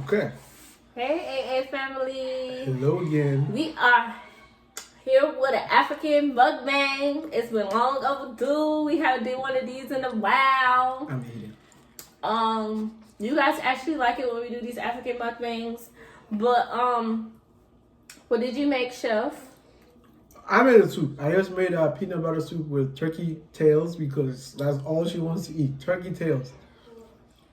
Okay. Hey, AA family. Hello again. We are here with an African mukbang. It's been long overdue. We haven't done one of these in a while. I'm eating. You guys actually like it when we do these African mukbangs. But what did you make, Chef? I made a soup. I just made a peanut butter soup with turkey tails because that's all she wants to eat. Turkey tails.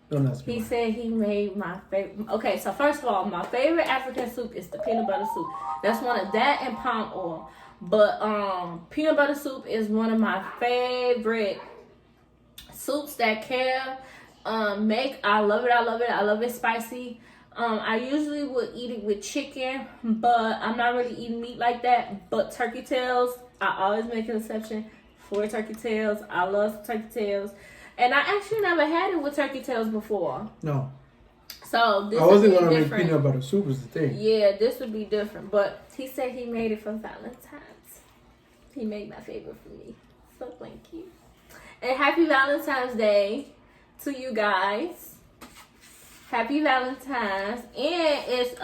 Don't ask me. He said he made my favorite. Okay, so first of all, my favorite African soup is the peanut butter soup. That's one of that and palm oil. But peanut butter soup is one of my favorite soups that Kara make. I love it. I love it. I love it spicy. I usually would eat it with chicken, but I'm not really eating meat like that. But turkey tails, I always make an exception for turkey tails. I love turkey tails. And I actually never had it with turkey tails before. No. So this I wasn't would going be to make different. peanut butter soup is the thing. Yeah, this would be different. But he said he made it for Valentine's. He made my favorite for me. So thank you. And happy Valentine's Day to you guys. Happy Valentine's. And it's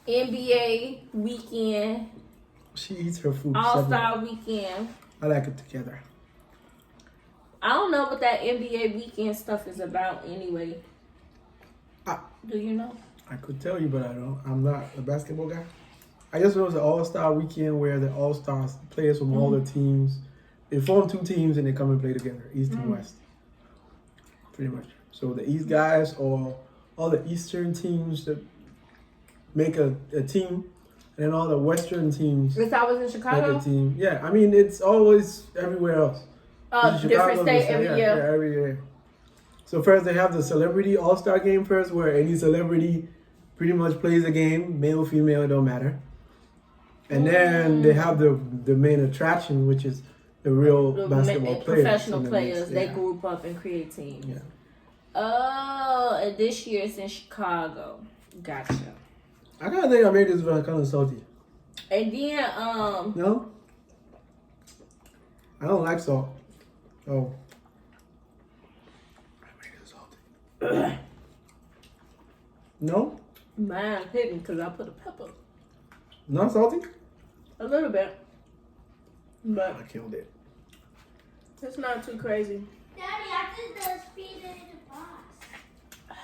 NBA weekend. She eats her food. All-Star weekend. I like it together. I don't know what that NBA weekend stuff is about anyway. Do you know? I could tell you, but I don't. I'm not a basketball guy. I just know it's an all-star weekend where the all-stars, players from all the teams, they form two teams and they come and play together, East and West. Pretty much. So the East guys or all the Eastern teams that make a team, and then all the Western teams It's always in Chicago? make a team. Yeah, I mean, it's always everywhere else. Different state every year. Yeah, every year. So first they have the celebrity all-star game first, where any celebrity pretty much plays a game, male, female, it don't matter. And then they have the main attraction, which is the real basketball players. Professional players. They group up and create teams. Yeah. Oh, and this year it's in Chicago. Gotcha. I kind of think I made this kind of salty. And then, No? I don't like salt. Oh. I made it salty. No? mine hidden because I put a pepper. Not salty? A little bit. But I killed it. it's not too crazy. Daddy, I think the speed in the box.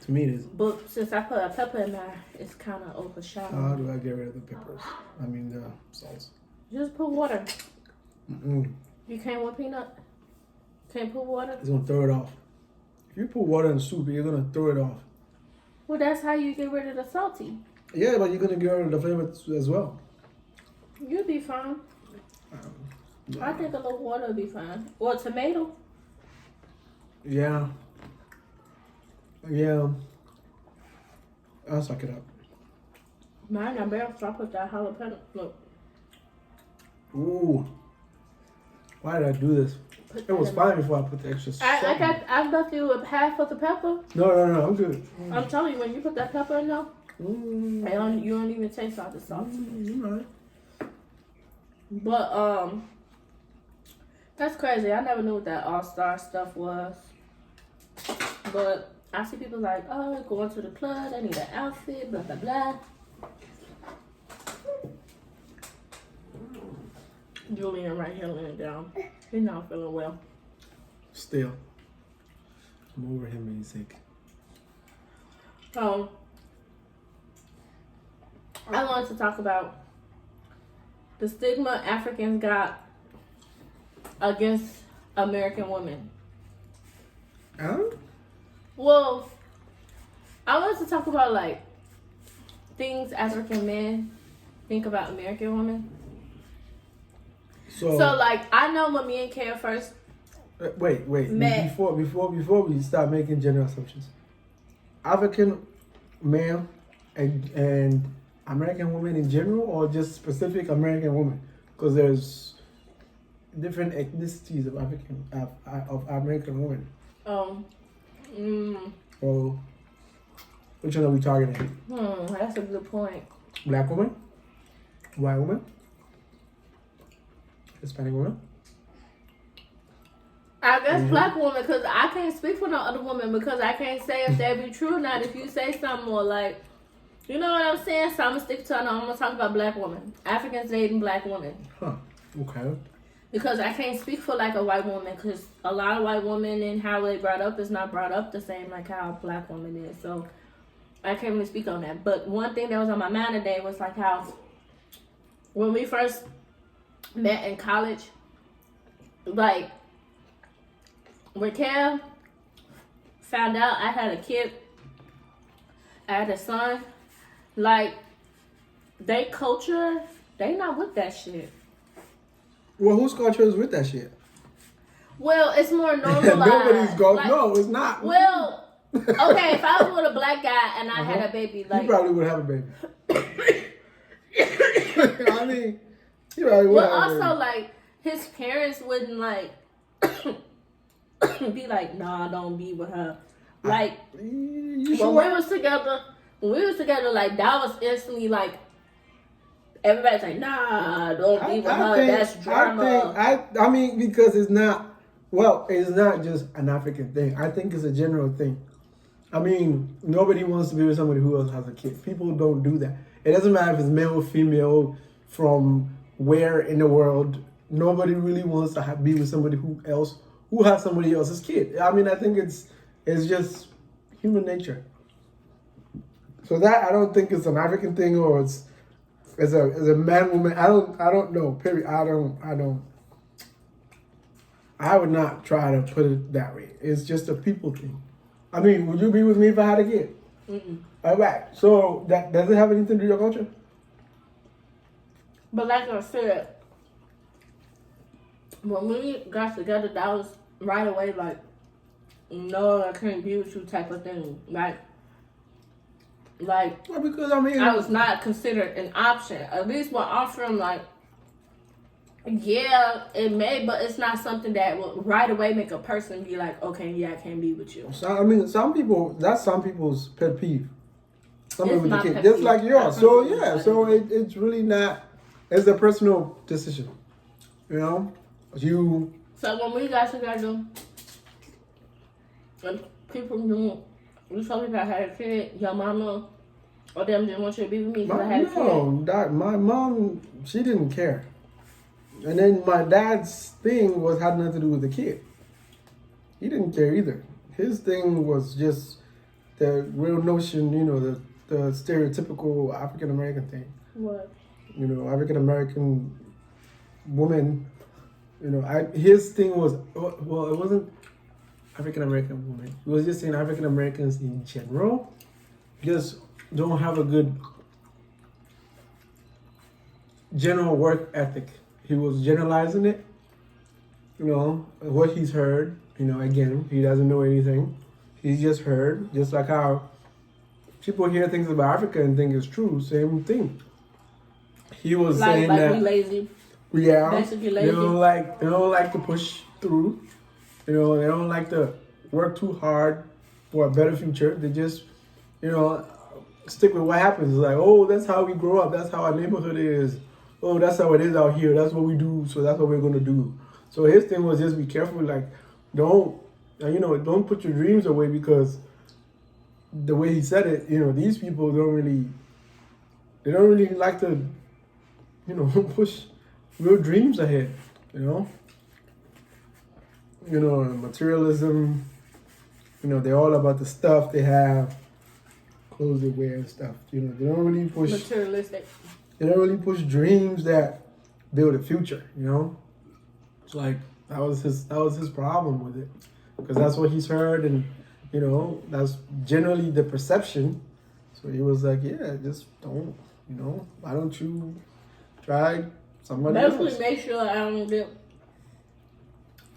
To me, it is. But since I put a pepper in there, it's kind of overshadowed. How do I get rid of the peppers? I mean, the salts. Just put water. Mm-mm. You can't with peanut? Can't put water? It's going to throw it off. If you put water in soup, you're going to throw it off. Well, that's how you get rid of the salty. Yeah, but you're going to get rid of the flavor as well. You'll be fine. I think a little water will be fine. Or tomato. Yeah. Yeah. I'll suck it up. Mine not bad, so I put that jalapeno. Look. Ooh. Why did I do this? It was fine before I put the extra salt. I left you with half of the pepper. No, I'm good. I'm telling you, when you put that pepper in there, you don't even taste all the salt. Right. But that's crazy. I never knew what that all-star stuff was. But I see people like, oh, going to the club, I need an outfit, blah blah blah. Julian right here laying down. He's not feeling well. Still. I'm over him being sick. I wanted to talk about the stigma Africans got against American women. Huh? Well, I wanted to talk about like things African men think about American women. So like I know when me and Kara first wait. met. Before we start making general assumptions. African male and American women in general, or just specific American women? Because there's different ethnicities of American women. Or which one are we targeting? That's a good point. Black woman, white woman, Hispanic woman. I guess black woman, because I can't speak for no other woman, because I can't say if that be true or not. If you say something more like, you know what I'm saying? So I'm going to stick to it. I'm going to talk about black women. Africans dating black women. Huh. Okay. Because I can't speak for like a white woman, because a lot of white women and how they brought up is not brought up the same like how a black woman is. So I can't really speak on that. But one thing that was on my mind today was like how when we first met in college, like when Kev found out I had a kid, I had a son, like they culture, they not with that shit. Well, whose culture is with that shit? Well, it's more normalized. Nobody's going. Like, No, it's not. well, okay, if I was with a black guy and I had a baby, like you probably would have a baby. I mean, you probably would well, have a baby. also like his parents wouldn't like be like, nah, don't be with her. Like You when sure? we was together, like that was instantly like everybody's like, nah, don't be with her. That's drama. I mean, because it's not. Well, it's not just an African thing. I think it's a general thing. I mean, nobody wants to be with somebody who else has a kid. People don't do that. It doesn't matter if it's male or female, from where in the world. Nobody really wants to be with somebody who has somebody else's kid. I mean, I think it's just human nature. So that I don't think it's an African thing or it's as a man woman. I don't know. Period. I would not try to put it that way. It's just a people thing. I mean, would you be with me if I had a kid? Mm-mm. All right. So that does it have anything to do with your culture? But like I said, when we got together, that was right away like, no, I can't be with you type of thing. Like, Well, because I mean, I was not considered an option. At least when I'm from, like, yeah, it may, but it's not something that will right away make a person be like, okay, yeah, I can't be with you. So, I mean, some people's pet peeve. Some It's people my with the kid, pet just peeve. like yours. I So completely yeah, agree. so it's really not. It's a personal decision, you know. You So when we got together, and people knew, you told people I had a kid, your mama or them didn't want you to be with me because I had a kid. my mom, she didn't care, and then my dad's thing had nothing to do with the kid. He didn't care either. His thing was just the real notion, you know, the stereotypical African American thing. What? You know, African American woman. You know, his thing was, well, it wasn't African American woman. It was just saying African Americans in general just don't have a good general work ethic. He was generalizing it. You know, what he's heard. You know, again, he doesn't know anything. He's just heard, just like how people hear things about Africa and think it's true. Same thing. He was saying like that we lazy. yeah, Basically they lazy. don't like to push through. You know, they don't like to work too hard for a better future. They just, you know, stick with what happens. It's like, oh, that's how we grow up. That's how our neighborhood is. Oh, that's how it is out here. That's what we do. So that's what we're gonna do. So his thing was just be careful. Like, don't put your dreams away, because the way he said it, you know, these people don't really like to, you know, push real dreams ahead, you know, materialism, you know, they're all about the stuff they have, clothes they wear and stuff, you know, they don't really push Materialistic. dreams that build a future, you know. It's like that was his problem with it, because that's what he's heard, and you know, that's generally the perception. So he was like, yeah, just don't, you know, why don't you try somebody Basically, else? make sure I don't get.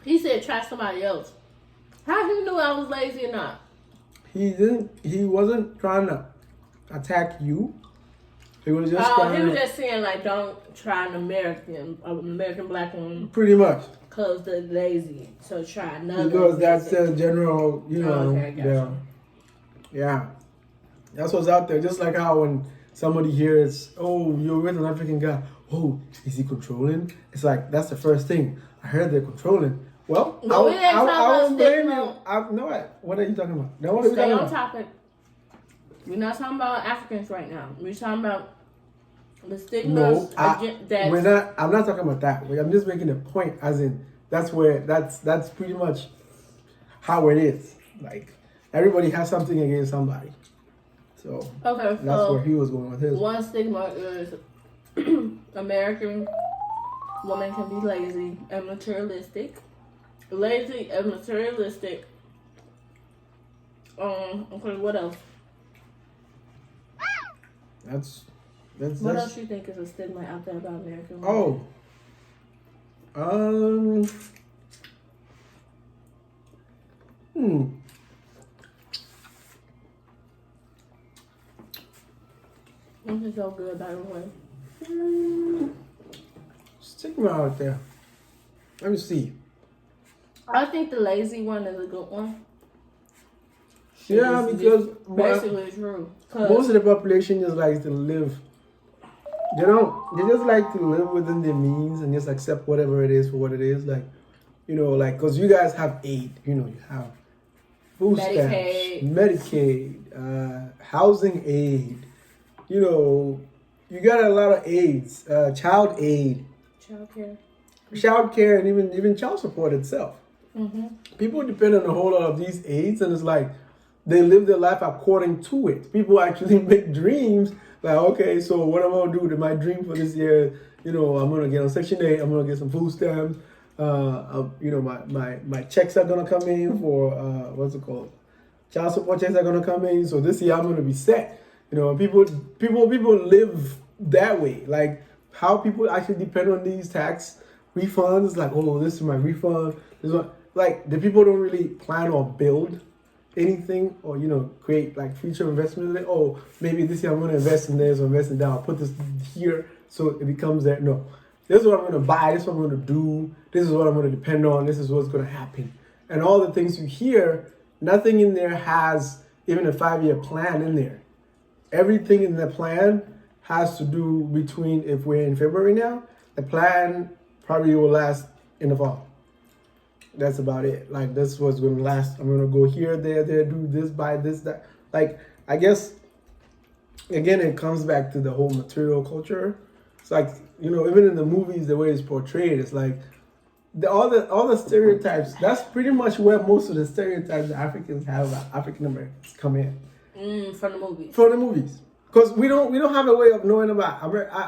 He said try somebody else. How he knew I was lazy or not? He wasn't trying to attack you. He was just He was just saying like, don't try an American black woman pretty much, because they're lazy. So try another. because that's basic. the general, you know, Okay, gotcha. yeah. That's what's out there. Just like how when somebody hears, oh, you're with an African guy, oh, is he controlling? It's like, that's the first thing. I heard they're controlling. Well, But we ain't talking I about won't blame stigma. you. No, what are you talking about? Now, what are we Stay talking on about? topic. We're not talking about Africans right now. We're talking about the stigmas No, that we're not. I'm not talking about that. I'm just making a point, as in that's pretty much how it is. Like everybody has something against somebody. So okay. that's So where he was going with his. one stigma is American women can be lazy and materialistic. Lazy and materialistic. Okay, what else? That's What else you think is a stigma out there about American women? Oh. This is so good, by the way. Stigma out there. Let me see. I think the lazy one is a good one. Yeah, It's because basically true. most of the population just likes to live. They don't. They just like to live within their means and just accept whatever it is for what it is. Like, like because you guys have aid. You have food stamps, Medicaid, housing aid. You got a lot of aids, child aid, child care, and even child support itself. Mm-hmm. People depend on a whole lot of these aids, and it's like they live their life according to it. People actually make dreams like, okay, so what I'm gonna do? My dream for this year, I'm gonna get on Section 8. I'm gonna get some food stamps. My checks are gonna come in for what's it called? Child support checks are gonna come in. So this year I'm gonna be set. People live that way. Like how people actually depend on these tax refunds. Like, oh, this is my refund. This one. Like the people don't really plan or build anything or create like future investment. Like, oh, maybe this year I'm going to invest in this or invest in that. I'll put this here so it becomes that. No, this is what I'm going to buy. This is what I'm going to do. This is what I'm going to depend on. This is what's going to happen. And all the things you hear, nothing in there has even a 5-year plan in there. Everything in the plan has to do between, if we're in February now, the plan probably will last in the fall. That's about it. Like, this was going to last. I'm going to go here, there, do this, buy this, that. Like, I guess, again, it comes back to the whole material culture. It's like, even in the movies, the way it's portrayed, it's like, all the stereotypes, that's pretty much where most of the stereotypes that Africans have about African Americans come in. From the movies. From the movies. Because we don't have a way of knowing about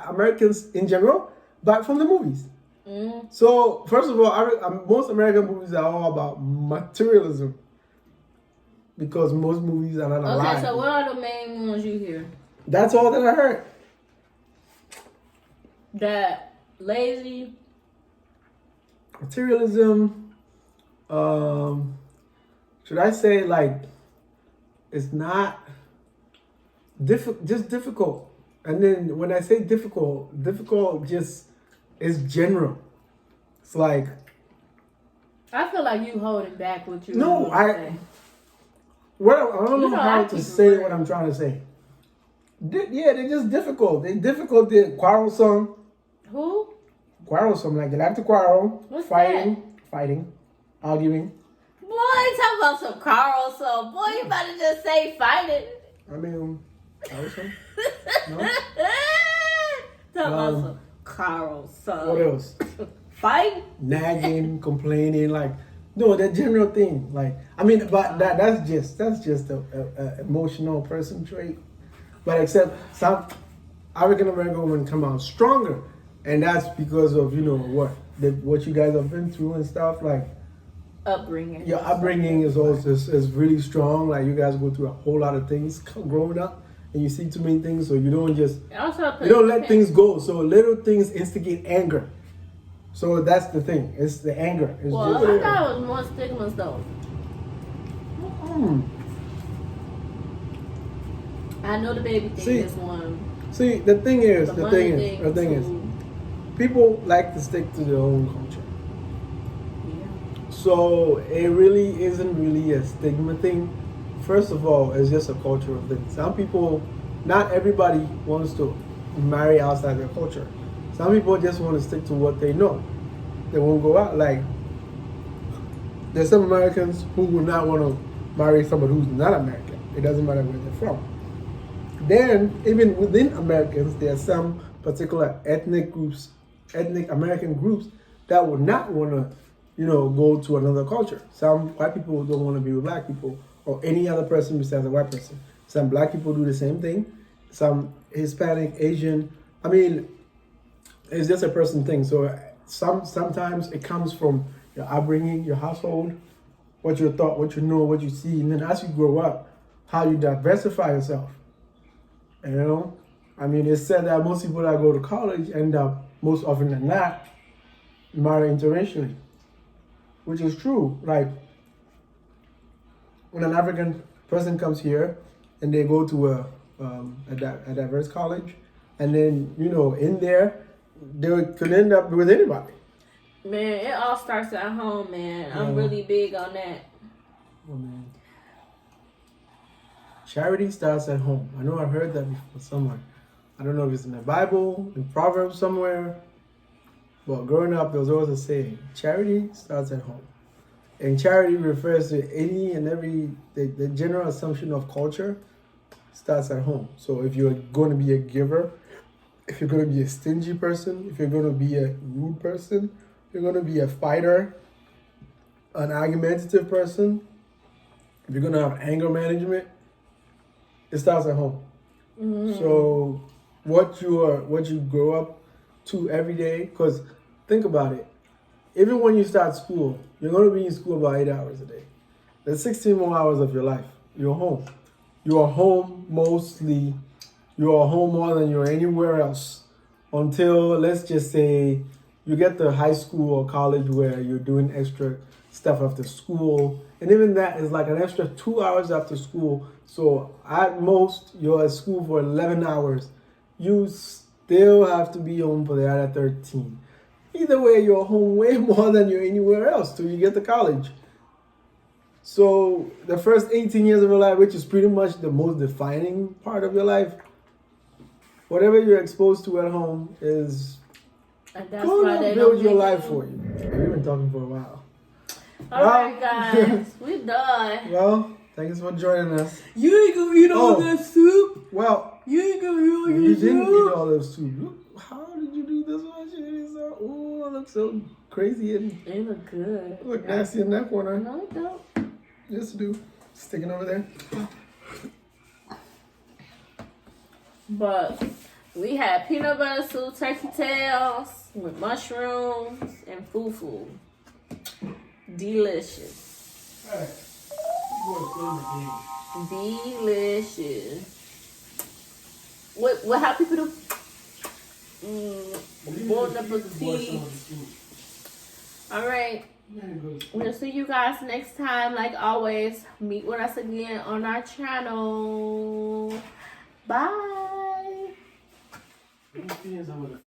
Americans in general, but from the movies. So, first of all, most American movies are all about materialism because most movies are not alive. Okay, so what are the main ones you hear? That's all that I heard. That lazy. Materialism. Should I say like it's not just difficult. And then when I say difficult just is general. It's like I feel like you holding back what you. No, I don't know how to say what I'm trying to say. They're just difficult. They're difficult. They're quarrelsome. Who? Quarrelsome, like they like to quarrel. What's fighting, arguing. Boy, talk about some quarrelsome. Boy, you better just say fighting. I mean, quarrelsome. No? Talk about some quarrelsome. What else? Fight? Nagging, complaining, like no, that general thing. Like I mean, but that's just a emotional person trait. But except some African American women come out stronger, and that's because of what you guys have been through and stuff. Like upbringing. Your upbringing is also is really strong. Like you guys go through a whole lot of things growing up, and you see too many things, so you don't let things go. So little things instigate anger. So that's the thing. It's the anger. It's I thought it was more stigmas though. I know the baby thing is one. See, the thing is, people like to stick to their own culture. Yeah. So it really isn't really a stigma thing. First of all, it's just a cultural thing. Some people, not everybody wants to marry outside their culture. Some people just want to stick to what they know. They won't go out. Like, there's some Americans who would not want to marry somebody who's not American. It doesn't matter where they're from. Then, even within Americans, there are some particular ethnic American groups that would not want to, go to another culture. Some white people don't want to be with black people or any other person besides a white person. Some black people do the same thing. Some Hispanic, Asian. I mean, it's just a person thing. So sometimes it comes from your upbringing, your household, what you're taught, what you know, what you see, and then as you grow up, how you diversify yourself. I mean, it's said that most people that go to college end up, most often than not, marrying interracially, which is true. Like, when an African person comes here and they go to a diverse college, and then, in there, they could end up with anybody. Man, it all starts at home, man. I'm really big on that. Oh, man. Charity starts at home. I know I heard that before somewhere. I don't know if it's in the Bible, in Proverbs somewhere. But growing up, there was always a saying, charity starts at home. And charity refers to any and every, the general assumption of culture starts at home. So if you're going to be a giver, if you're going to be a stingy person, if you're going to be a rude person, if you're going to be a fighter, an argumentative person, if you're going to have anger management, it starts at home. Mm-hmm. So what you grow up to every day, because think about it. Even when you start school, you're going to be in school about 8 hours a day. There's 16 more hours of your life. You're home. You are home mostly. You are home more than you're anywhere else until, let's just say, you get to high school or college where you're doing extra stuff after school. And even that is like an extra 2 hours after school. So at most, you're at school for 11 hours. You still have to be home for the other 13. Either way, you're home way more than you're anywhere else till you get to college. So the first 18 years of your life, which is pretty much the most defining part of your life, whatever you're exposed to at home is going to build your life for you. We've been talking for a while. All right, guys, we're done. Well, thanks for joining us. You ain't gonna eat all that soup. Well, you ain't gonna eat all you didn't eat all that soup. Look, how did you do this much? Oh, it looks so crazy and it look good. Look nasty in that corner. No, it don't. Yes, it do. Sticking over there. But we had peanut butter soup, turkey tails with mushrooms and fufu. Delicious. Delicious. What how people do? Bon appetit. All right. We'll see you guys next time. Like always, meet with us again on our channel. Bye.